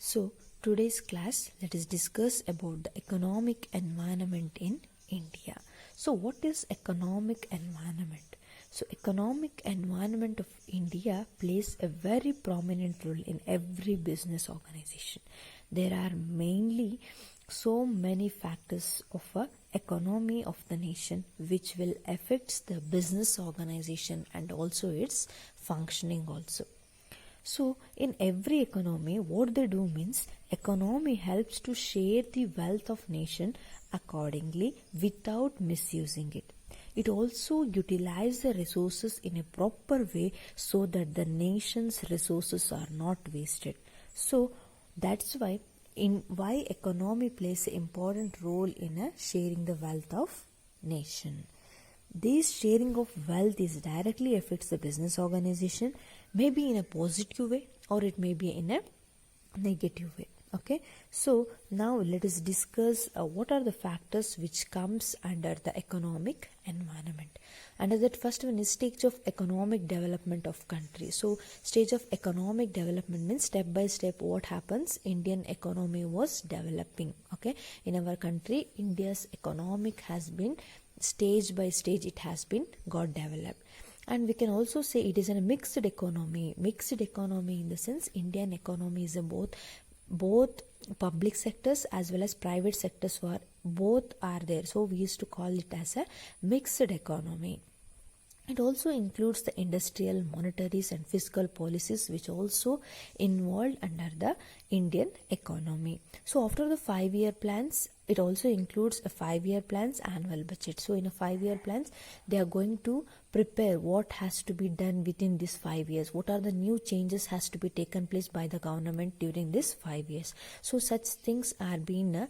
So today's class, let us discuss about the economic environment in India. So what is economic environment? So economic environment of India plays a very prominent role in every business organization. There are mainly so many factors of a economy of the nation which will affect the business organization and also its functioning also. So in every economy, what they do means economy helps to share the wealth of nation accordingly without misusing it. It also utilizes the resources in a proper way so that the nation's resources are not wasted. So that's why economy plays an important role in sharing the wealth of nation. This sharing of wealth is directly affects the business organization, maybe in a positive way or it may be in a negative way. Okay, so now let us discuss what are the factors which comes under the economic environment. Under that, first one is stage of economic development of country. So stage of economic development means step by step what happens. Indian economy was developing. Okay, in our country, India's economic has been stage by stage it has been got developed. And we can also say it is a mixed economy in the sense Indian economy is a both public sectors as well as private sectors were both are there, so we used to call it as a mixed economy. It also includes the industrial, monetaries and fiscal policies which also involved under the Indian economy. So after the 5-year plans, it also includes a 5-year plans annual budget. So in a 5-year plans, they are going to prepare what has to be done within these 5 years. What are the new changes has to be taken place by the government during this 5 years. So such things are being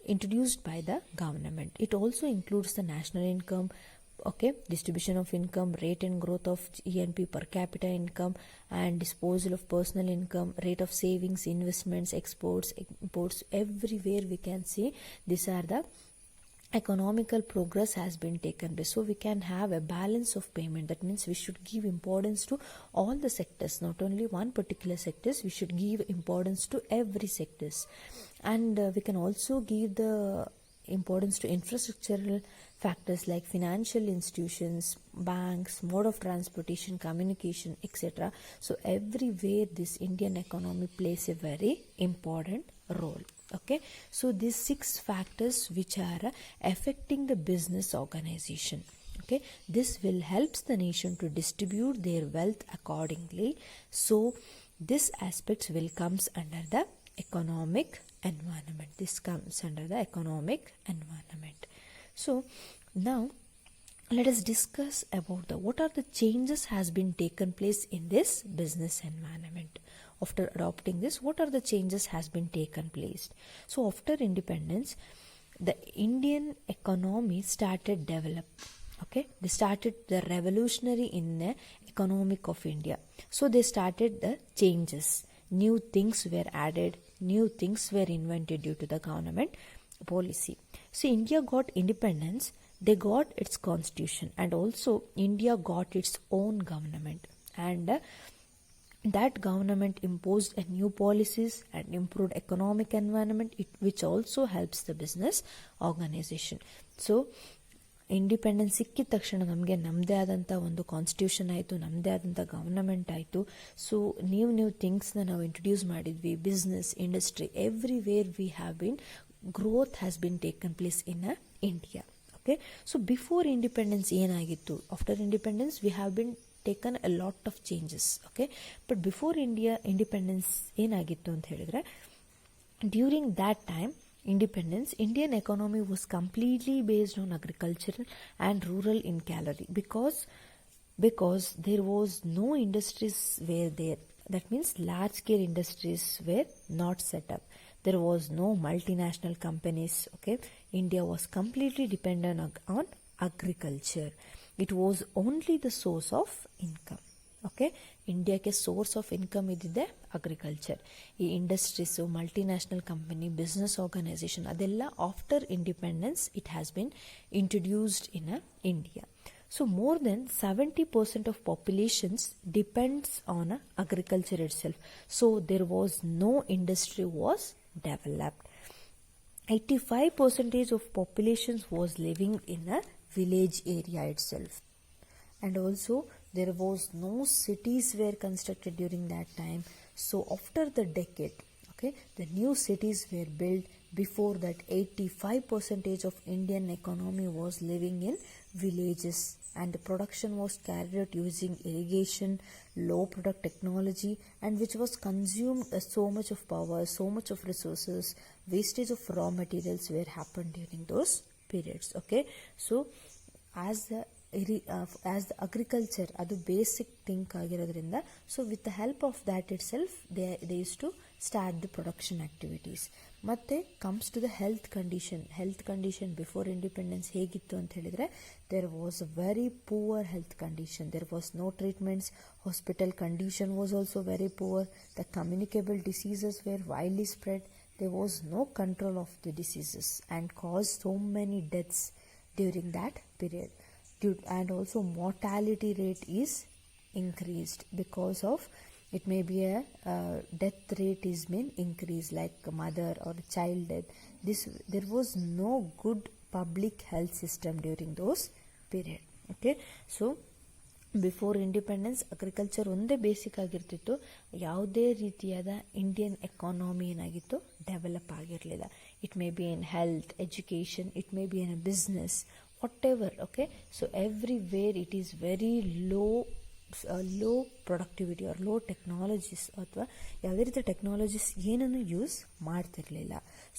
introduced by the government. It also includes the national income, okay, distribution of income, rate and growth of GNP, per capita income and disposal of personal income, rate of savings, investments, exports, imports, everywhere we can see these are the economical progress has been taken place. So we can have a balance of payment. That means we should give importance to all the sectors, not only one particular sectors. We should give importance to every sectors, and we can also give the importance to infrastructural factors like financial institutions, banks, mode of transportation, communication, etc. So everywhere this Indian economy plays a very important role. Okay, so these 6 factors which are affecting the business organization. Okay, this will helps the nation to distribute their wealth accordingly. So this aspects will comes under the economic environment. This comes under the economic environment. So now let us discuss about what are the changes has been taken place in this business environment. After adopting this, what are the changes has been taken place? So after independence, the Indian economy started develop. Okay, they started the revolutionary in the economic of India. So they started the changes. New things were added, new things were invented due to the government policy. So India got independence, they got its constitution, and also India got its own government, and that government imposed a new policies and improved economic environment, which also helps the business organization. So independence ಸಿಕ್ಕಿದ ತಕ್ಷಣ ನಮಗೆ ನಮ್ಮದೇ ಆದಂಥ ಒಂದು constitution ಆಯಿತು, ನಮ್ಮದೇ ಆದಂಥ government ಆಯಿತು. ಸೊ ನ್ಯೂ ಥಿಂಗ್ಸ್ನ ನಾವು ಇಂಟ್ರೊಡ್ಯೂಸ್ ಮಾಡಿದ್ವಿ. Business, industry, everywhere we have been growth has been taken place in India. Okay, so before independence ಏನಾಗಿತ್ತು? After independence we have been taken a lot of changes. Okay, but before independence ಏನಾಗಿತ್ತು ಅಂತ ಹೇಳಿದ್ರೆ, during that time independence, Indian economy was completely based on agricultural and rural in calorie because there was no industries were there. That means large scale industries were not set up. There was no multinational companies. Okay, India was completely dependent on agriculture. It was only the source of income. Okay, ಇಂಡಿಯಾಕ್ಕೆ source of income ಇದ್ದಿದೆ agriculture. ಈ industries, multinational company, business organisation ಅದೆಲ್ಲ after independence it has been introduced in India. So more than 70% of populations depends on agriculture itself. So there was no industry was developed. 85% of populations was living in a village area itself. And also there was no cities were constructed during that time. So after the decade, okay, the new cities were built. Before that, 85% of Indian economy was living in villages, and the production was carried out using irrigation, low product technology, and which was consumed so much of power, so much of resources, wastage of raw materials were happened during those periods. Okay, so as the agriculture adu basic thing ಆಗಿರೋದ್ರಿಂದ, so with the help of that itself they used to start the production activities. ಮತ್ತೆ comes to the health condition before independence ಹೇಗಿತ್ತು ಅಂತ ಹೇಳಿದ್ರೆ, there was a very poor health condition. There was no treatments, hospital condition was also very poor, the communicable diseases were widely spread, there was no control of the diseases and caused so many deaths during that period. And also mortality rate is increased because of it may be a death rate is been increased, like mother or child death. There was no good public health system during those period. Okay, so before independence agriculture ಒಂದೇ basic ಆಗಿರ್ತಿತ್ತು. ಯಾವುದೇ ರೀತಿಯಾದ Indian economy ಏನಾಗಿತ್ತು, develop ಆಗಿರಲಿಲ್ಲ. It may be in health, education, it may be in a business, whatever. Okay, so everywhere it is very low productivity or low technologies, ಅಥವಾ ಯಾವುದೇ ರೀತಿ technologies ಏನನ್ನು use ಮಾಡ್ತಿರ್ಲಿಲ್ಲ.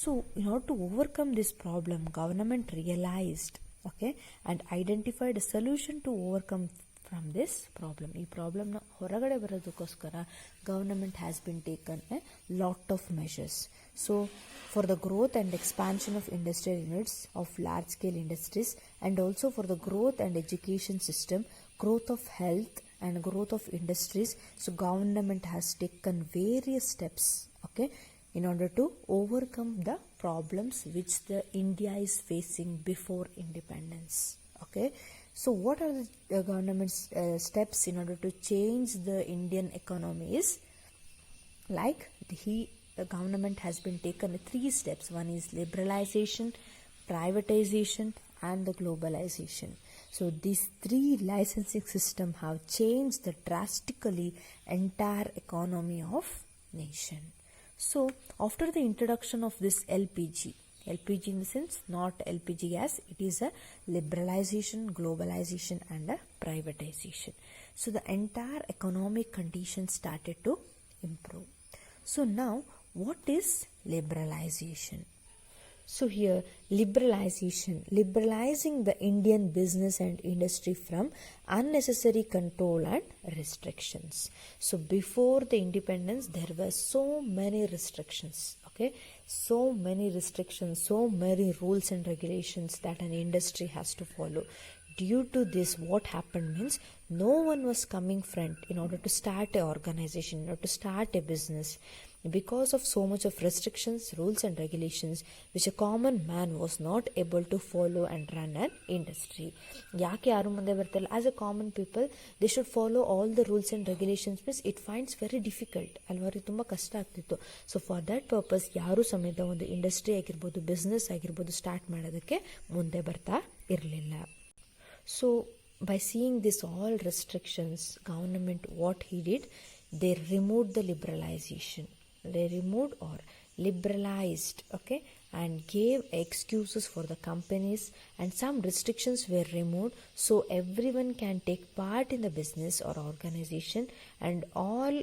So in order to overcome this problem, government realised, okay, and identified a solution to overcome from this problem. ಈ ಪ್ರಾಬ್ಲಮ್ನ ಹೊರಗಡೆ ಬರೋದಕ್ಕೋಸ್ಕರ government has been taken a lot of measures. So for the growth and expansion of industrial units of large scale industries, and also for the growth and education system, growth of health and growth of industries, so government has taken various steps, okay, in order to overcome the problems which the India is facing before independence. Okay, so what are the government's steps in order to change the Indian economy is, like the government has been taken 3 steps. One is liberalization, privatization, and the globalization. So these 3 licensing system have changed the drastically entire economy of nation. So after the introduction of this LPG in the sense not LPG gas, it is a liberalization, globalization, and a privatization. So the entire economic conditions started to improve. So now what is liberalization? So here, liberalizing the Indian business and industry from unnecessary control and restrictions. So before the independence, there were so many restrictions, okay, so many restrictions, so many rules and regulations that an industry has to follow. Due to this, what happened means, no one was coming front in order to start an organization, in order to start a business, because of so much of restrictions, rules and regulations which a common man was not able to follow and run an industry. ಯಾಕೆ ಯಾರು ಮುಂದೆ ಬರ್ತಿಲ್ಲ? As a common people they should follow all the rules and regulations means it finds very difficult ಅಲ್ವಾ, ಅವ್ರಿಗೆ ತುಂಬ ಕಷ್ಟ ಆಗ್ತಿತ್ತು. So for that purpose ಯಾರು ಸಮೇತ ಒಂದು ಇಂಡಸ್ಟ್ರಿ ಆಗಿರ್ಬೋದು, ಬಿಸ್ನೆಸ್ ಆಗಿರ್ಬೋದು ಸ್ಟಾರ್ಟ್ ಮಾಡೋದಕ್ಕೆ ಮುಂದೆ ಬರ್ತಾ ಇರಲಿಲ್ಲ. So by seeing this all restrictions, government what he did, they removed the liberalization. They removed or liberalized, okay, and gave excuses for the companies, and some restrictions were removed so everyone can take part in the business or organization, and all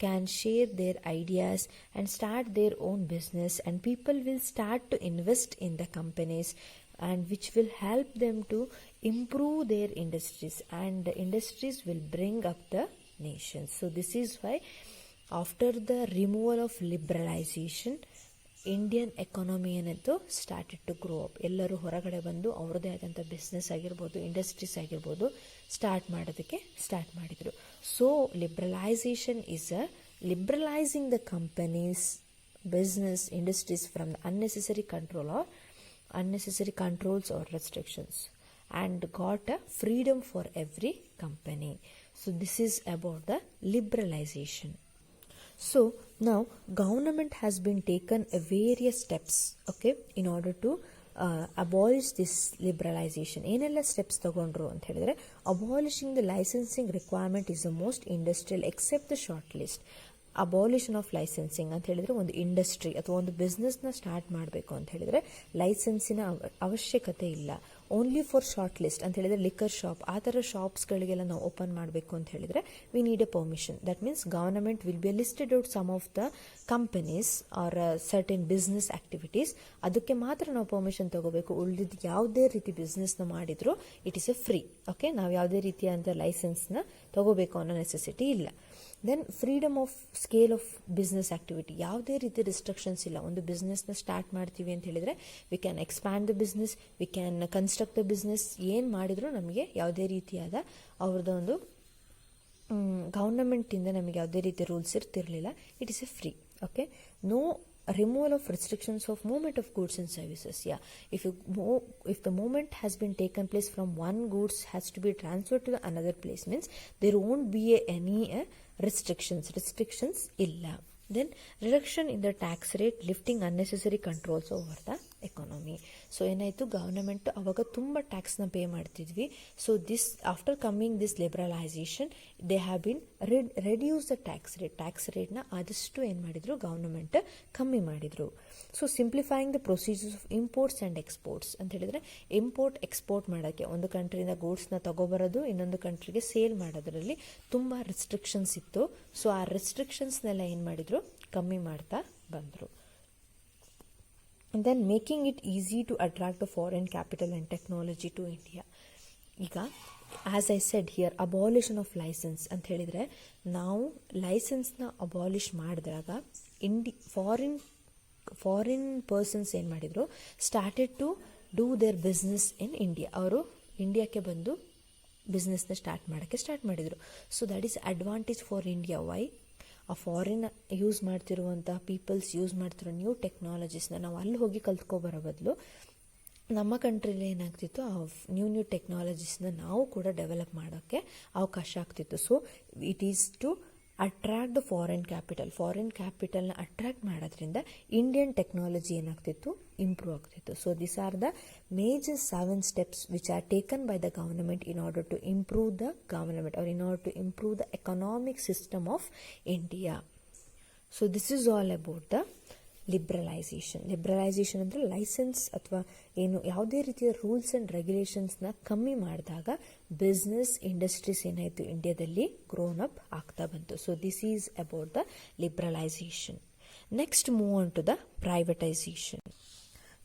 can share their ideas and start their own business, and people will start to invest in the companies, and which will help them to improve their industries, and the industries will bring up the nation. So this is why after the removal of liberalization, Indian economy ಏನಂತೂ started to grow up. ಎಲ್ಲರೂ ಹೊರಗಡೆ ಬಂದು ಅವ್ರದ್ದೇ ಆದಂಥ business ಆಗಿರ್ಬೋದು, industries ಆಗಿರ್ಬೋದು start ಮಾಡಿದರು. So liberalisation is a liberalizing the companies, business, industries from the unnecessary controls or restrictions, and got a freedom for every company. So this is about the liberalization. So now government has been taken a various steps, okay, in order to abolish this liberalization. ಏನೆಲ್ಲ steps ತಗೊಂಡ್ರು ಅಂತ ಹೇಳಿದ್ರೆ, abolishing the licensing requirement is the most industrial except the short list. Abolition of licensing ಅಂತ ಹೇಳಿದ್ರೆ, ಒಂದು industry ಅಥವಾ ಒಂದು ಬಿಸ್ನೆಸ್ನ start ಮಾಡಬೇಕು ಅಂತ ಹೇಳಿದ್ರೆ ಲೈಸೆನ್ಸಿನ ಅವಶ್ಯಕತೆ ಇಲ್ಲ. ಓನ್ಲಿ ಫಾರ್ ಶಾರ್ಟ್ ಲಿಸ್ಟ್ ಅಂತ ಹೇಳಿದ್ರೆ ಲಿಕ್ಕರ್ ಶಾಪ್, ಆ ಥರ ಶಾಪ್ಸ್ಗಳಿಗೆಲ್ಲ ನಾವು ಓಪನ್ ಮಾಡಬೇಕು ಅಂತ ಹೇಳಿದ್ರೆ we need a permission. That means government will be listed out some of the companies are certain business activities. ಅದಕ್ಕೆ ಮಾತ್ರ ನಾವು ಪರ್ಮಿಷನ್ ತಗೋಬೇಕು. ಉಳಿದಿದ್ದು ಯಾವುದೇ ರೀತಿ ಬಿಸ್ನೆಸ್ನ ಮಾಡಿದ್ರು it is a free. Okay, ನಾವು ಯಾವುದೇ ರೀತಿಯಾದಂಥ ಲೈಸೆನ್ಸ್ನ ತಗೋಬೇಕು ಅನ್ನೋ ನೆಸೆಸಿಟಿ ಇಲ್ಲ. Then freedom of scale of business activity, ಯಾವುದೇ ರೀತಿ ರಿಸ್ಟ್ರಿಕ್ಷನ್ಸ್ ಇಲ್ಲ. ಒಂದು ಬಿಸ್ನೆಸ್ನ ಸ್ಟಾರ್ಟ್ ಮಾಡ್ತೀವಿ ಅಂತ ಹೇಳಿದ್ರೆ we can expand the business, we can construct the business. ಏನು ಮಾಡಿದ್ರು ನಮಗೆ ಯಾವುದೇ ರೀತಿಯಾದ ಅವ್ರದ್ದು ಒಂದು ಗೌರ್ನಮೆಂಟಿಂದ ನಮಗೆ ಯಾವುದೇ ರೀತಿ ರೂಲ್ಸ್ ಇರ್ತಿರಲಿಲ್ಲ. It is a free. Okay, no removal of restrictions of movement of goods and services. Yeah, if the movement has been taken place from one goods has to be transferred to the another place, means there won't be any restrictions illa. Then reduction in the tax rate, lifting unnecessary controls over the economy. So ಏನಾಯಿತು, government ಅವಾಗ ತುಂಬ ಟ್ಯಾಕ್ಸ್ನ pay ಮಾಡ್ತಿದ್ವಿ. So this after coming this liberalisation they have been reduce the tax ರೇಟ್ನ ಆದಷ್ಟು ಏನು ಮಾಡಿದ್ರು, government ಕಮ್ಮಿ ಮಾಡಿದರು. So simplifying the procedures of imports and exports ಅಂತ ಹೇಳಿದರೆ, ಇಂಪೋರ್ಟ್ ಎಕ್ಸ್ಪೋರ್ಟ್ ಮಾಡೋಕ್ಕೆ ಒಂದು ಕಂಟ್ರಿಯಿಂದ ಗೂಡ್ಸ್ನ ತಗೊಬರೋದು ಇನ್ನೊಂದು ಕಂಟ್ರಿಗೆ ಸೇಲ್ ಮಾಡೋದ್ರಲ್ಲಿ ತುಂಬ ರೆಸ್ಟ್ರಿಕ್ಷನ್ಸ್ ಇತ್ತು. ಸೊ ಆ ರೆಸ್ಟ್ರಿಕ್ಷನ್ಸ್ನೆಲ್ಲ ಏನು ಮಾಡಿದರು, ಕಮ್ಮಿ ಮಾಡ್ತಾ ಬಂದರು. And then making it easy to attract the foreign capital and technology to India. ಈಗ as I said here, abolition of license ಅಂತ ಹೇಳಿದರೆ, ನಾವು ಲೈಸೆನ್ಸ್ನ ಅಬಾಲಿಷ್ ಮಾಡಿದಾಗ ಫಾರಿನ್ ಪರ್ಸನ್ಸ್ ಏನು ಮಾಡಿದರು, started to do their business in India. ಅವರು ಇಂಡಿಯಾಕ್ಕೆ ಬಂದು ಬಿಸ್ನೆಸ್ನ ಸ್ಟಾರ್ಟ್ ಮಾಡಿದರು. So that is advantage for India. Why? ಆ ಫಾರಿನ್ ಯೂಸ್ ಮಾಡ್ತಿರುವಂಥ ಪೀಪಲ್ಸ್ ಯೂಸ್ ಮಾಡ್ತಿರೋ ನ್ಯೂ ಟೆಕ್ನಾಲಜೀಸ್ನ ನಾವು ಅಲ್ಲಿ ಹೋಗಿ ಕಲ್ತ್ಕೊಬರೋ ಬದಲು ನಮ್ಮ ಕಂಟ್ರಿಲಿ ಏನಾಗ್ತಿತ್ತು, ಆ ನ್ಯೂ ಟೆಕ್ನಾಲಜೀಸ್ನ ನಾವು ಕೂಡ ಡೆವಲಪ್ ಮಾಡೋಕ್ಕೆ ಅವಕಾಶ ಆಗ್ತಿತ್ತು. So it is to attract the foreign ಕ್ಯಾಪಿಟಲ್ನ ಅಟ್ರಾಕ್ಟ್ ಮಾಡೋದ್ರಿಂದ ಇಂಡಿಯನ್ ಟೆಕ್ನಾಲಜಿ ಏನಾಗ್ತಿತ್ತು, ಇಂಪ್ರೂವ್ ಆಗ್ತಿತ್ತು. So this are the major 7 steps which are taken by the government in order to improve the government or in order to improve the economic system of India. So this is all about the liberalisation ಅಂದರೆ licence ಅಥವಾ ಏನು ಯಾವುದೇ ರೀತಿಯ rules and ರೆಗ್ಯುಲೇಷನ್ಸ್ನ ಕಮ್ಮಿ ಮಾಡಿದಾಗ business industries ಏನಾಯಿತು, ಇಂಡಿಯಾದಲ್ಲಿ grown up ಆಗ್ತಾ ಬಂತು. So this is about the liberalisation. Next move on to the privatisation.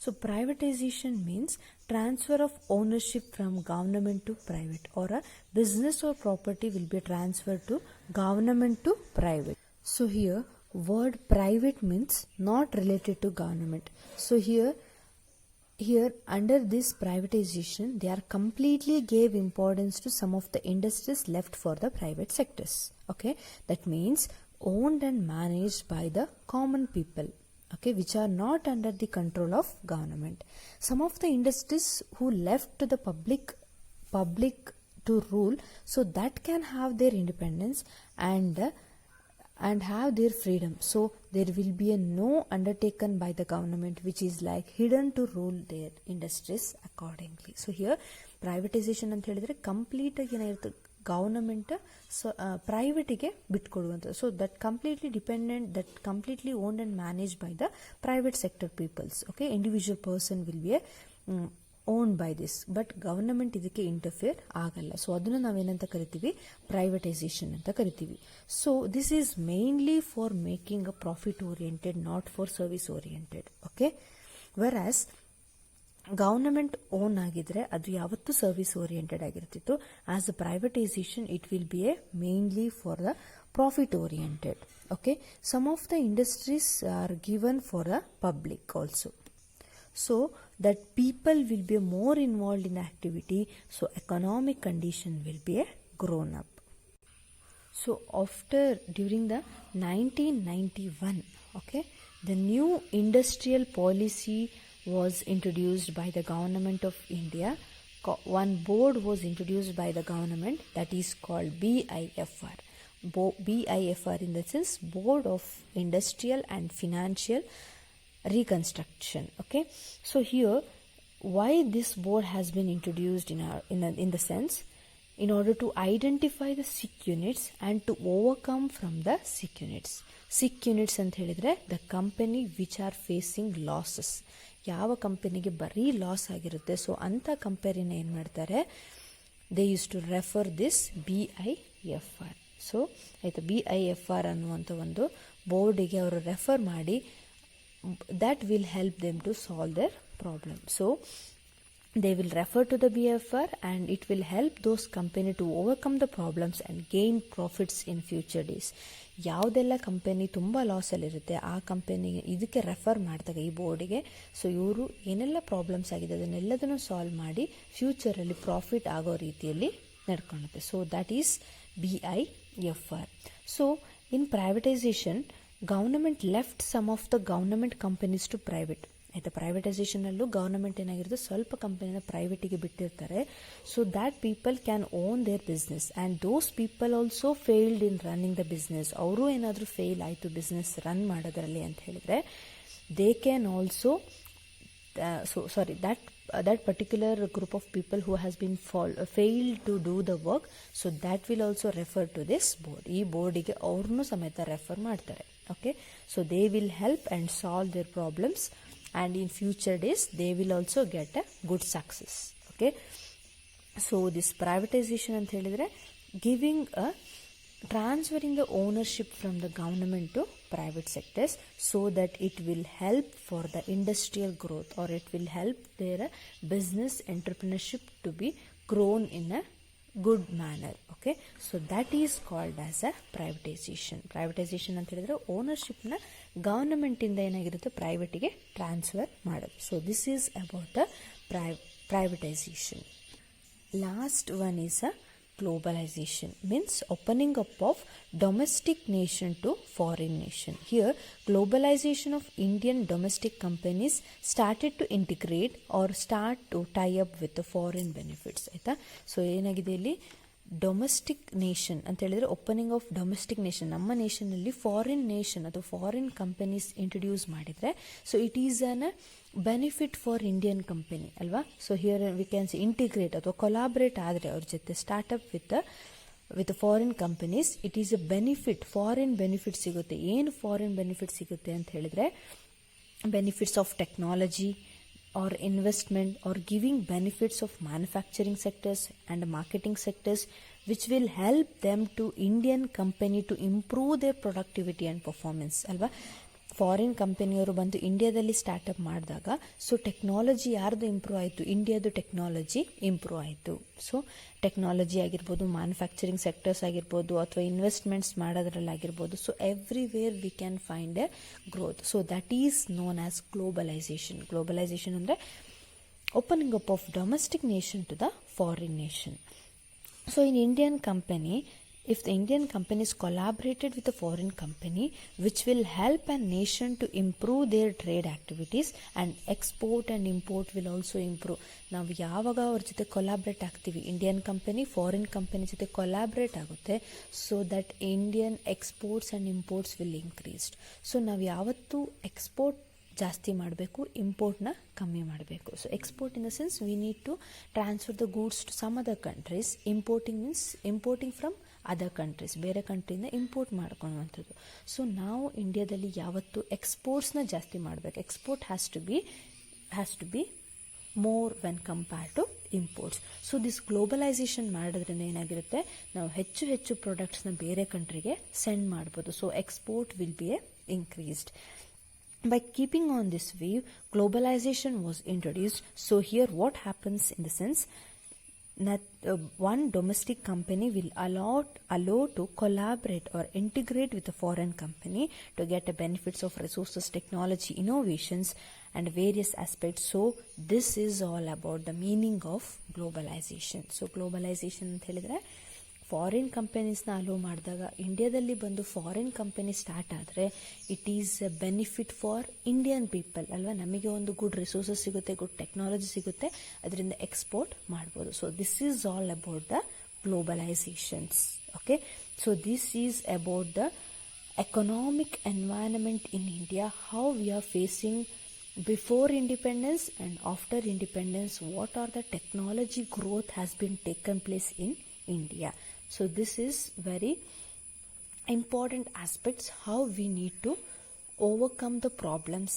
So privatization means transfer of ownership from government to private, or a business or property will be transferred to government to private. So here word private means not related to government. So here under this privatization they are completely gave importance to some of the industries left for the private sectors. Okay, that means owned and managed by the common people. Okay, which are not under the control of government. Some of the industries who left to the public to rule, so that can have their independence and have their freedom. So there will be a no undertaken by the government which is like hidden to rule their industries accordingly. So here privatization ಅಂತ ಹೇಳಿದ್ರೆ complete ಆಗಿ ಏನಾಗಿರುತ್ತೆ, government ಪ್ರೈವೇಟಿಗೆ ಬಿಟ್ಕೊಡುವಂಥದ್ದು. So that completely dependent, that completely owned and manage by the private sector peoples. Okay, individual person will be owned by this, but government ಇದಕ್ಕೆ interfere ಆಗಲ್ಲ. So ಅದನ್ನು ನಾವೇನಂತ ಕರಿತೀವಿ, ಪ್ರೈವೇಟೈಸೇಷನ್ ಅಂತ ಕರಿತೀವಿ. So this is mainly for making a profit oriented, not for service oriented. Okay, versus government own ಆಗಿದ್ರೆ ಅದು ಯಾವತ್ತೂ ಸರ್ವಿಸ್ ಓರಿಯೆಂಟೆಡ್ ಆಗಿರ್ತಿತ್ತು. As a privatisation it will B A mainly for the profit oriented. Okay, some of the industries are given for the public also, so that people will be more involved in activity, so economic condition will be a grown up. So during the 1991, okay, the new industrial policy was introduced by the government of India one board was introduced by the government that is called BIFR. BIFR in the sense Board of Industrial and Financial Reconstruction. Okay, so here why this board has been introduced in the sense in order to identify the sick units and to overcome from the sick units. Sick units ಅಂತ ಹೇಳಿದರೆ the company which are facing losses. ಯಾವ ಕಂಪನಿಗೆ ಬರೀ loss ಆಗಿರುತ್ತೆ, so ಅಂಥ ಕಂಪನಿನ ಏನು ಮಾಡ್ತಾರೆ, they use to refer this BIFR. So ಆಯಿತು, BIFR ಅನ್ನುವಂಥ ಒಂದು ಬೋರ್ಡಿಗೆ ಅವರು ರೆಫರ್ ಮಾಡಿ that will help them to solve their problem. So they will refer to the BIFR and it will help those company to overcome the problems and gain profits in future days. ಯಾವುದೆಲ್ಲ company ತುಂಬ ಲಾಸಲ್ಲಿರುತ್ತೆ ಆ ಕಂಪನಿಗೆ ಇದಕ್ಕೆ refer ಮಾಡಿದಾಗ ಈ ಬೋರ್ಡಿಗೆ, so ಇವರು ಏನೆಲ್ಲ problems ಆಗಿದೆ ಅದನ್ನೆಲ್ಲದನ್ನು ಸಾಲ್ವ್ ಮಾಡಿ ಫ್ಯೂಚರಲ್ಲಿ ಪ್ರಾಫಿಟ್ ಆಗೋ ರೀತಿಯಲ್ಲಿ ನಡ್ಕೊಳ್ಳುತ್ತೆ. So that is BIFR. So in privatisation government left some of the government companies to private. ಆಯಿತಾ, ಪ್ರೈವೇಟೈಸೇಷನಲ್ಲೂ ಗೌರ್ನಮೆಂಟ್ ಏನಾಗಿರುತ್ತೆ ಸ್ವಲ್ಪ ಕಂಪನಿನ ಪ್ರೈವೇಟಿಗೆ ಬಿಟ್ಟಿರ್ತಾರೆ. So that people can own their business and those people also failed in running the business. ಅವರು ಏನಾದರೂ fail ಆಯಿತು ಬಿಸ್ನೆಸ್ ರನ್ ಮಾಡೋದ್ರಲ್ಲಿ ಅಂತ ಹೇಳಿದರೆ they can also that particular group of people who has been failed to do the work, so that will also refer to this board. ಈ ಬೋರ್ಡಿಗೆ ಅವ್ರನ್ನೂ ಸಮೇತ refer ಮಾಡ್ತಾರೆ. Okay, so they will help and solve their problems and in future days they will also get a good success. Okay, so this privatisation ಅಂತ ಹೇಳಿದರೆ transferring the ownership from the government to private sectors so that it will help for the industrial growth or it will help their business entrepreneurship to be grown in a good manner. Okay, so that is called as a privatization. Privatization ಅಂತ ಹೇಳಿದ್ರೆ ಓನರ್ಶಿಪ್ನ ಗವರ್ನಮೆಂಟಿಂದ ಏನಾಗಿರುತ್ತೆ ಪ್ರೈವೇಟಿಗೆ transfer ಮಾಡೋದು. So this is about the privatization. Last one is a globalization, means opening up of domestic nation to foreign nation. Here globalization of Indian domestic companies started to integrate or start to tie up with the foreign benefits. ಆಯಿತಾ, so ಏನಾಗಿದೆ ಇಲ್ಲಿ domestic nation ಅಂತ ಹೇಳಿದರೆ opening of domestic nation, ನಮ್ಮ ನೇಷನಲ್ಲಿ foreign nation ಅಥವಾ foreign companies introduce ಮಾಡಿದರೆ so it is an benefit for Indian company ಅಲ್ವಾ. So here we can see integrate ಅಥವಾ ಕೊಲಾಬ್ರೇಟ್ ಆದರೆ ಅವ್ರ ಜೊತೆ startup with foreign companies, it is a benefit, foreign benefit ಸಿಗುತ್ತೆ. ಏನು ಫಾರಿನ್ ಬೆನಿಫಿಟ್ ಸಿಗುತ್ತೆ ಅಂತ ಹೇಳಿದರೆ benefits of technology or investment or giving benefits of manufacturing sectors and marketing sectors which will help them to Indian company to improve their productivity and performance ಅಲ್ವಾ. Foreign ಕಂಪನಿಯವರು ಬಂದು ಇಂಡಿಯಾದಲ್ಲಿ startup ಮಾಡಿದಾಗ so technology ಯಾರ್ದು improve ಆಯಿತು, ಇಂಡಿಯಾದು technology improve ಆಯಿತು. So technology ಆಗಿರ್ಬೋದು, ಮ್ಯಾನುಫ್ಯಾಕ್ಚರಿಂಗ್ ಸೆಕ್ಟರ್ಸ್ ಆಗಿರ್ಬೋದು ಅಥವಾ ಇನ್ವೆಸ್ಟ್ಮೆಂಟ್ಸ್ ಮಾಡೋದ್ರಲ್ಲಾಗಿರ್ಬೋದು, so everywhere we can find a growth. So that is known as globalisation. Globalisation ಅಂದರೆ opening up of domestic nation to the foreign nation. So in Indian company, if the Indian companies collaborated with a foreign company which will help a nation to improve their trade activities and export and import will also improve. ನಾವು ಯಾವಾಗ ಅವ್ರ ಜೊತೆ collaborate ಆಗ್ತೀವಿ, Indian company foreign company ಜೊತೆ collaborate ಆಗುತ್ತೆ, so that Indian exports and imports will increased. So ನಾವು ಯಾವತ್ತೂ export ಜಾಸ್ತಿ ಮಾಡಬೇಕು, ಇಂಪೋರ್ಟ್ನ ಕಮ್ಮಿ ಮಾಡಬೇಕು. So export in the sense we need to transfer the goods to some other countries. Importing means importing from other countries, ಬೇರೆ ಕಂಟ್ರಿಯಿಂದ import ಮಾಡ್ಕೊಳ್ಳುವಂಥದ್ದು. So ನಾವು ಇಂಡಿಯಾದಲ್ಲಿ ಯಾವತ್ತು ಎಕ್ಸ್ಪೋರ್ಟ್ಸ್ನ ಜಾಸ್ತಿ ಮಾಡಬೇಕು. Export has to be more when compare to imports. So this globalisation ಮಾಡೋದ್ರಿಂದ ಏನಾಗಿರುತ್ತೆ, ನಾವು ಹೆಚ್ಚು ಪ್ರಾಡಕ್ಟ್ಸ್ನ ಬೇರೆ ಕಂಟ್ರಿಗೆ ಸೆಂಡ್ ಮಾಡ್ಬೋದು. So export will be increased. By keeping on this wave, globalization was introduced. So here what happens in the sense that one domestic company will allow to collaborate or integrate with a foreign company to get the benefits of resources, technology, innovations and various aspects. So this is all about the meaning of globalization. So globalization ಅಂತ ಹೇಳಿದ್ರೆ foreign ಕಂಪನೀಸ್ನ hello ಮಾಡಿದಾಗ ಇಂಡಿಯಾದಲ್ಲಿ ಬಂದು foreign company start ಆದರೆ it is A benefit for Indian people ಅಲ್ವಾ. ನಮಗೆ ಒಂದು good resources ಸಿಗುತ್ತೆ, ಗುಡ್ ಟೆಕ್ನಾಲಜಿ ಸಿಗುತ್ತೆ, ಅದರಿಂದ ಎಕ್ಸ್ಪೋರ್ಟ್ ಮಾಡ್ಬೋದು. So this is all about the globalizations. Okay, so this is about the economic environment in India, how we are facing before independence and after independence, what are the technology growth has been taken place in India. So this is very important aspects, how we need to overcome the problems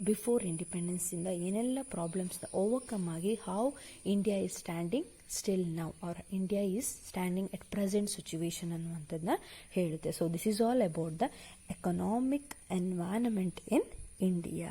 before ಇಂಡಿಪೆಂಡೆನ್ಸಿಂದ ಏನೆಲ್ಲ ಪ್ರಾಬ್ಲಮ್ಸ್ನ overcome ಆಗಿ how India is standing still now or India is standing at present situation ಅನ್ನುವಂಥದ್ದನ್ನ ಹೇಳುತ್ತೆ. So this is all about the economic environment in India.